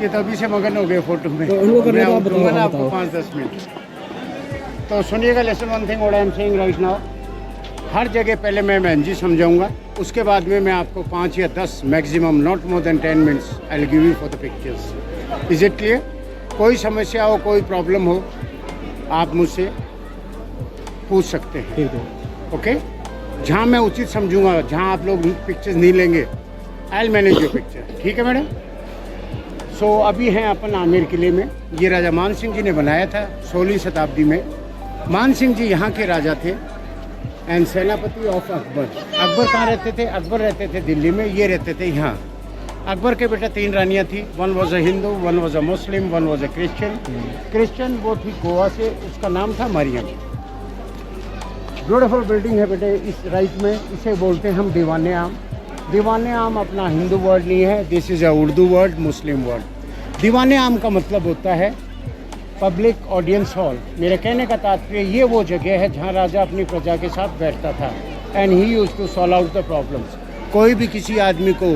ये तो अभी से मगन हो गए फोटो में। तो उनको करने मैं का आप बताओ, उठूंगा ना बताओ। आपको 5-10 मिनट। तो सुनिएगा, lesson one thing what I am saying right now. हर जगह पहले मैं महंजी समझाऊंगा, उसके बाद में मैं आपको 5 या 10 maximum, not more than 10 minutes I will give you for the pictures. Is it clear? कोई समस्या हो, कोई प्रॉब्लम हो, आप मुझसे पूछ सकते हैं। ठीक है। ओके? जहाँ मैं उचित समझूंगा, जहाँ आप लोग पिक्चर्स नहीं लेंगे, I will manage your picture. ठीक है मैडम? सो अभी हैं अपन आमेर किले में। ये राजा मान सिंह जी ने बनाया था 16वीं शताब्दी में। मान सिंह जी यहाँ के राजा थे एंड सेनापति ऑफ अकबर। अकबर कहाँ रहते थे? अकबर रहते थे दिल्ली में, ये रहते थे यहाँ। अकबर के बेटा 3 रानियाँ थी। One was a Hindu, one was a Muslim, one was a Christian. Christian वो थी गोवा से, उसका नाम था मरियम। ब्यूटीफुल बिल्डिंग है बेटे इस राइट में, इसे बोलते हैं हम दीवाने आम। दीवाने आम अपना हिंदू वर्ड नहीं है, this is a Urdu word, Muslim word. दीवाने आम का मतलब होता है पब्लिक ऑडियंस हॉल। मेरे कहने का तात्पर्य ये वो जगह है जहाँ राजा अपनी प्रजा के साथ बैठता था and he used to solve out the problems. कोई भी किसी आदमी को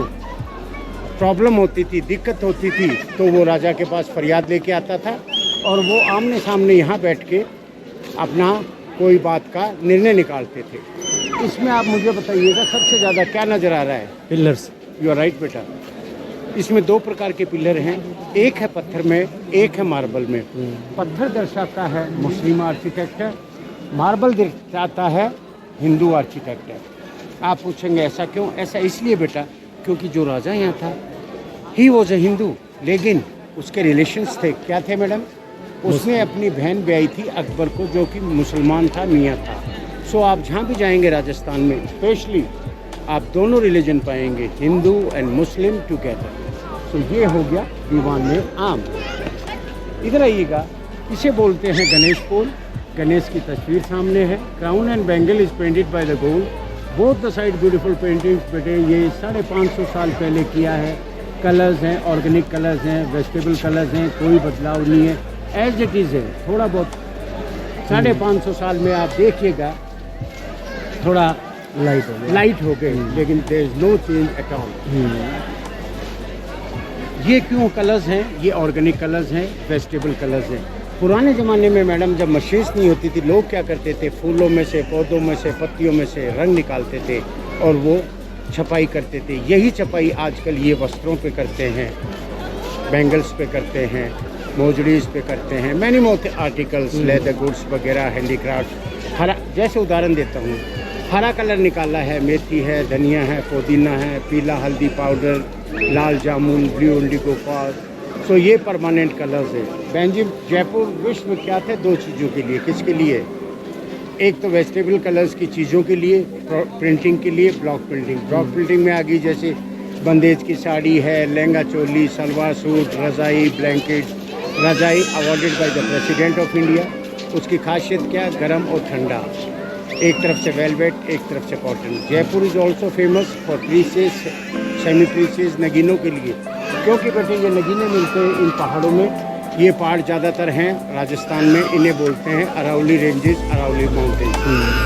प्रॉब्लम होती थी, दिक्कत होती थी, तो वो राजा के पास फरियाद लेके आता था और वो आमने सामने यहाँ बैठ के अपना कोई बात का निर्णय निकालते थे। इसमें आप मुझे बताइएगा सबसे ज़्यादा क्या नज़र आ रहा है? पिलर्स। यू आर राइट बेटा। इसमें 2 प्रकार के पिलर हैं, एक है पत्थर में, एक है मार्बल में। पत्थर दर्शाता है मुस्लिम आर्किटेक्चर, मार्बल दर्शाता है हिंदू आर्किटेक्चर। आप पूछेंगे ऐसा क्यों? ऐसा इसलिए बेटा क्योंकि जो राजा यहाँ था ही वॉज अ हिंदू, लेकिन उसके रिलेशंस थे। क्या थे मैडम? उसने अपनी बहन ब्याही थी अकबर को, जो कि मुसलमान था, मियाँ था। सो आप जहाँ भी जाएंगे राजस्थान में स्पेशली आप दोनों रिलीजन पाएंगे, हिंदू एंड मुस्लिम टुगेदर। तो ये हो गया दीवाने आम। इधर आइएगा, इसे बोलते हैं गणेश पोल। गणेश की तस्वीर सामने है। Crown and bangle is painted by the gold, both the side beautiful paintings बेटे। ये 550 साल पहले किया है। कलर्स हैं, ऑर्गेनिक कलर्स हैं, वेजिटेबल कलर्स हैं, कोई बदलाव नहीं है, एज इट इज़ है। थोड़ा बहुत 550 साल में आप देखिएगा थोड़ा लाइट हो गए, लेकिन there is no change at all. ये क्यों कलर्स हैं? ये ऑर्गेनिक कलर्स हैं, वेजिटेबल कलर्स हैं। पुराने ज़माने में मैडम जब मशीन्स नहीं होती थी, लोग क्या करते थे? फूलों में से, पौधों में से, पत्तियों में से रंग निकालते थे और वो छपाई करते थे। यही छपाई आजकल ये वस्त्रों पे करते हैं, बैंगल्स पे करते हैं, मोजड़ीज पे करते हैं, many more articles, leather goods वगैरह, हैंडीक्राफ्ट। हरा, जैसे उदाहरण देता हूँ, हरा कलर निकाला है, मेथी है, धनिया है, पुदीना है, पीला हल्दी पाउडर, लाल जामुन, ब्लू इंडिगो पाउडर। सो ये परमानेंट कलर्स है। बेंजी जयपुर विश्व विख्यात है 2 चीज़ों के लिए। किसके लिए? एक तो वेजिटेबल कलर्स की चीज़ों के लिए, प्रिंटिंग के लिए, ब्लॉक प्रिंटिंग। ब्लॉक प्रिंटिंग में आ गई जैसे बंदेज की साड़ी है, लहंगा चोली, सलवार सूट, रज़ाई, ब्लैंकेट। रज़ाई awarded by the President of India. उसकी खासियत क्या? गर्म और ठंडा। एक तरफ से वेलवेट, एक तरफ से cotton. Jaipur is also famous for precious, semi precious नगीनों के लिए, क्योंकि बेटे ये नगीने मिलते हैं इन पहाड़ों में। ये पहाड़ ज़्यादातर हैं राजस्थान में, इन्हें बोलते हैं अरावली रेंजेस, अरावली माउंटेन।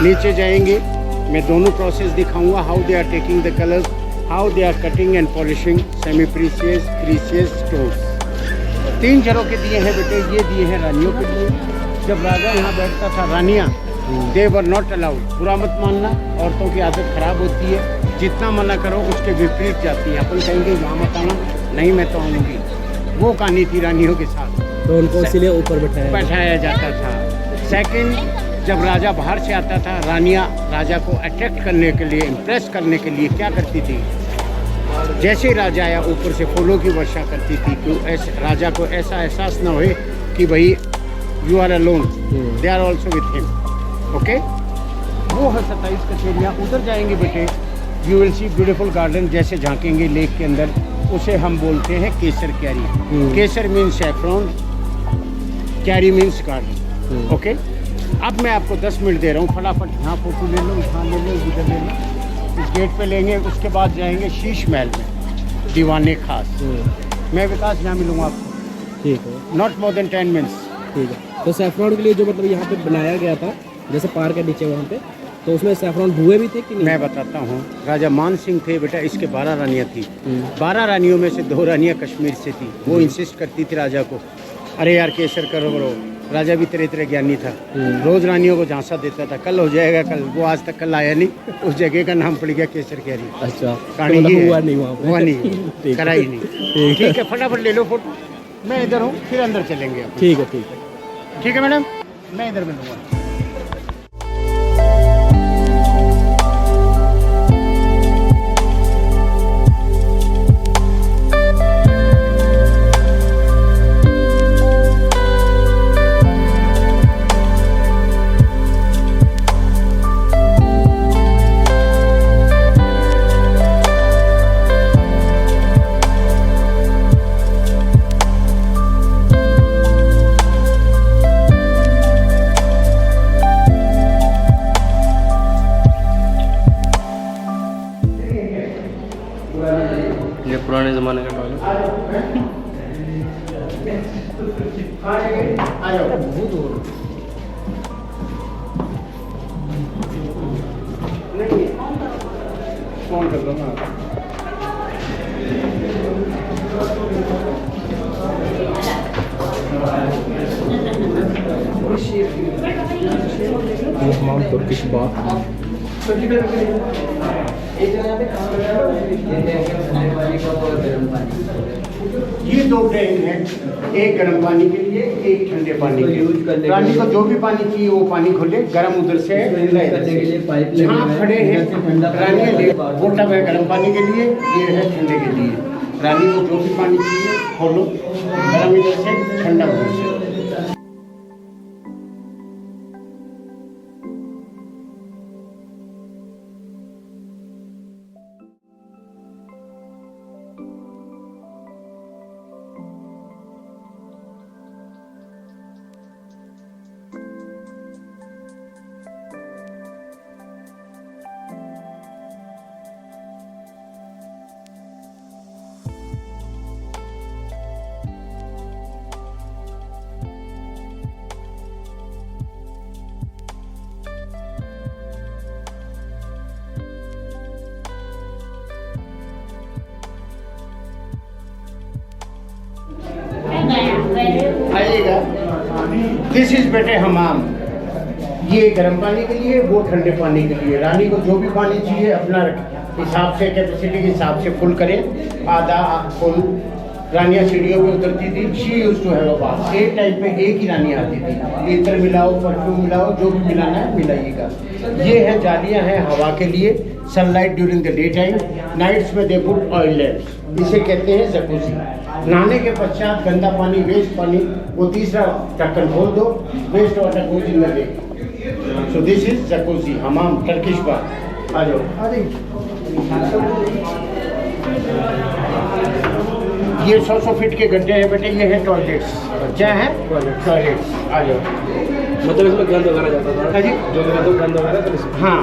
नीचे जाएंगे, मैं दोनों प्रोसेस दिखाऊंगा, how they are taking the colours, how they are cutting and polishing semi precious, precious stones. 3 झरोके दिए हैं बेटे, ये दिए हैं रानियों के लिए। जब राजा यहाँ बैठता था, रानियाँ दे वर नॉट अलाउड। बुरा मत मानना, औरतों की आदत खराब होती है, जितना मना करो उसके विपरीत जाती है। अपन कहेंगे वहाँ मत आना, नहीं मैं तो आऊँगी। वो कहानी थी रानियों के साथ, तो उनको इसीलिए ऊपर बैठाया जाता था। सेकंड, जब राजा बाहर से आता था, रानियाँ राजा को अट्रैक्ट करने के लिए, इम्प्रेस करने के लिए क्या करती थी? जैसे ही राजा आया, ऊपर से फूलों की वर्षा करती थी कि ऐसे राजा को ऐसा एहसास न होए कि भाई you are alone, they are also with him. Okay, वो है 27 कचेरियाँ। उधर जाएंगे बेटे, you will see beautiful garden. जैसे झांकेंगे लेक के अंदर, उसे हम बोलते हैं केसर क्यारी। केसर मीन्स सैफ्रॉन, क्यारी मीन्स गार्डन। ओके, अब मैं आपको 10 मिनट दे रहा हूँ, फटाफट यहाँ फोटो ले लो, यहाँ ले लो, इधर ले लो। इस गेट पे लेंगे, उसके बाद जाएंगे शीश महल में, दीवाने खास। मैं विकास यहाँ मिलूँगा आपको। ठीक है, नॉट मोर देन 10 मिनट्स। ठीक है। तो सैफरॉन के लिए जो मतलब यहाँ पे बनाया गया था, जैसे पार्क है नीचे वहाँ पे, तो उसमें सैफरॉन हुए भी थे कि नहीं? मैं बताता हूँ, राजा मान सिंह थे बेटा, इसके 12 रानियाँ थी। 12 रानियों में से 2 रानियाँ कश्मीर से थी। वो इंसिस्ट करती थी राजा को, अरे यार केसर करो। राजा भी तरह तरह ज्ञानी था, रोज रानियों को झांसा देता था, कल हो जाएगा कल। वो आज तक कल आया नहीं, उस जगह का नाम पड़ गया केसर कैरी। अच्छा, कहानी तो ये हुआ है। नहीं वहाँ पे? हुआ नहीं, करा ही नहीं। ठीक है, फटाफट ले लो फोटो। मैं इधर हूँ, फिर अंदर चलेंगे। ठीक है ठीक है मैडम, मैं इधर मिलूँगा। ये पुराने ज़माने का टॉयलेट। फोन कर लो ना। हमाम तुर्किश बाथ। ये 2 टैंक हैं, एक गर्म पानी के लिए, एक ठंडे पानी के लिए। रानी को जो भी पानी चाहिए वो पानी खोले, गर्म उधर से जहाँ खड़े हैं रानी ले। वो टब है गर्म पानी के लिए, ये है ठंडे के लिए। रानी को जो भी पानी चाहिए खोलो, गर्म इधर से, ठंडा उधर से। आइएगा। दिस इज बेटे हमाम। ये गर्म पानी के लिए, वो ठंडे पानी के लिए। रानी को जो भी पानी चाहिए अपना हिसाब से, कैपेसिटी के हिसाब से फुल करें, आधा फुल। रानियाँ सीढ़ियों पे उतरती थी। She used to have a bath. एक टाइम पे एक ही रानी आती थी। इत्र मिलाओ, परफ्यूम मिलाओ, जो भी मिलाना है मिलाइएगा। ये है जालियाँ हैं हवा के लिए, sunlight during the day time. Nights में दे पुट ऑयल लैम्प्स, इसे कहते हैं जकूजी। नहाने के पश्चात गंदा पानी, वेस्ट पानी, वो तीसरा ढक्कन खोल दो, waste water goes in the lake. So this is jacuzzi, हमाम, टर्किश बाथ। आ जाओ। ये 100 फीट के गड्ढे हैं बेटे, ये है टॉयलेट्स। क्या है? टॉयलेट्स। आ जाओ। मतलब इसमें गंद वगैरह जाता था? हाँ जी, जो गंद वगैरह था। हाँ।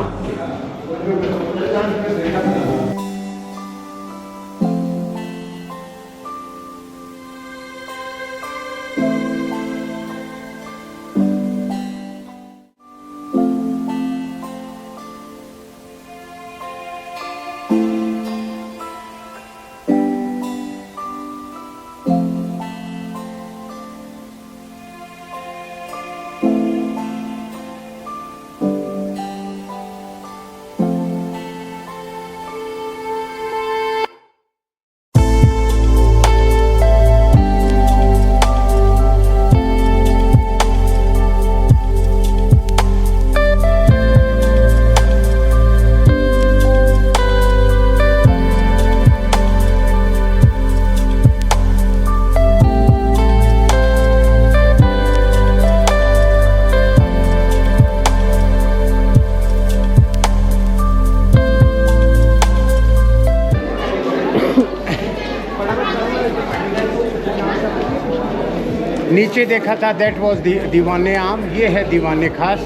नीचे देखा था दैट वाज दीवाने आम। ये है दीवाने खास।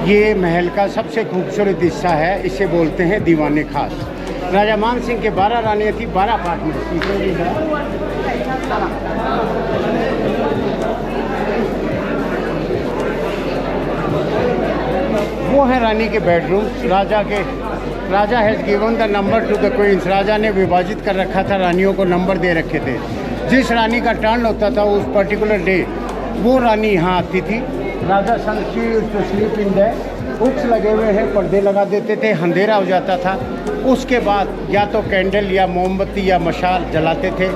ये महल का सबसे खूबसूरत हिस्सा है, इसे बोलते हैं दीवाने खास। राजा मान सिंह के 12 रानियाँ थी, 12 अपार्टमेंट। वो है रानी के bedroom, raja has given the number to the queens. राजा ने विभाजित कर रखा था, रानियों को नंबर दे रखे थे। जिस रानी का टर्न होता था उस पर्टिकुलर डे वो रानी यहाँ आती थी। Raja son she used to sleep in the hooks लगे हुए हैं, पर्दे लगा देते थे, अंधेरा हो जाता था। उसके बाद या तो कैंडल या मोमबत्ती या मशाल जलाते थे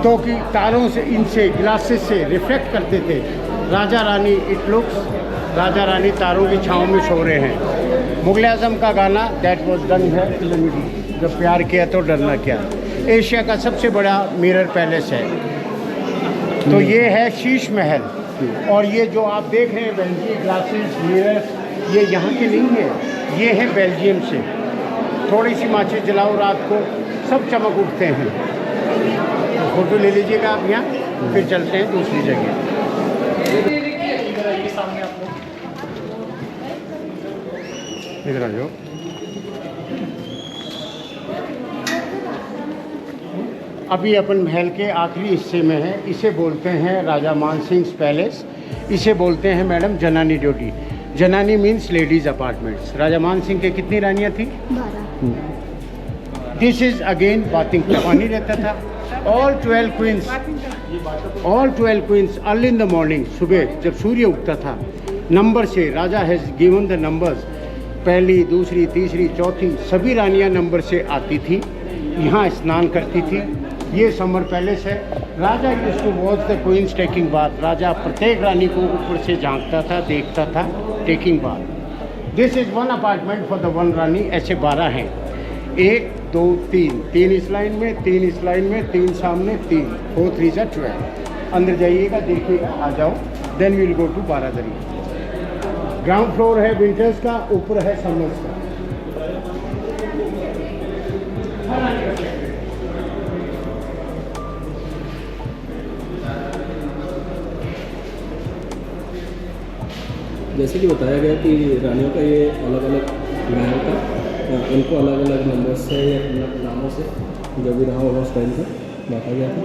तो कि तारों से, इनसे ग्लासेस से रिफ्लेक्ट करते थे। राजा रानी इट लुक्स, राजा रानी तारों की छाँव में सो रहे हैं। मुग़ल आज़म का गाना दैट वाज डन है फिल्म, जब प्यार किया तो डरना क्या। एशिया का सबसे बड़ा मिरर पैलेस है। तो ये है शीश महल। और ये जो आप देख रहे हैं बेल्जियम ग्लासेस मिरर, ये यहाँ के नहीं है, ये है बेल्जियम से। थोड़ी सी माचिस जलाओ रात को, सब चमक उठते हैं। तो फोटो ले लीजिएगा आप यहाँ, फिर चलते हैं दूसरी जगह। इधर आ जाओ। अभी अपन महल के आखिरी हिस्से में है। इसे बोलते हैं राजा मानसिंह पैलेस। इसे बोलते हैं मैडम जनानी ड्यूटी। जनानी मीन्स लेडीज़ अपार्टमेंट्स। राजा मानसिंह के कितनी रानियाँ थी? 12। दिस इज़ अगेन बाथिंग, पानी रहता था। All 12 queens early in the morning, सुबह जब सूर्य उगता था, नंबर से राजा हैज़ गिवन द नंबर्स, पहली, दूसरी, तीसरी, चौथी, सभी रानियाँ नंबर से आती थी, यहाँ स्नान करती थी। ये समर पैलेस है। Raja used to watch the queens taking bath. राजा प्रत्येक रानी को ऊपर से झांकता था, देखता था, taking bath. This is one apartment for the one rani. ऐसे 12 हैं, 1 2 3, 3 इस लाइन में, 3 इस लाइन में, 3 सामने, 3, 4 3 जा 12। अंदर जाइएगा, देखिएगा, आ जाओ। देन विल गो टू बारादरी। ग्राउंड फ्लोर है विंटर्स का, ऊपर है समर्स का। जैसे कि बताया गया कि रानियों का ये अलग अलग महल था, इनको अलग अलग नंबर से या अलग नामों से जो भी रहा होगा उस टाइम से बांटा गया था।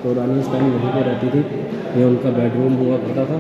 तो रानी इस टाइम यहीं पर रहती थी, ये उनका बेडरूम हुआ करता था।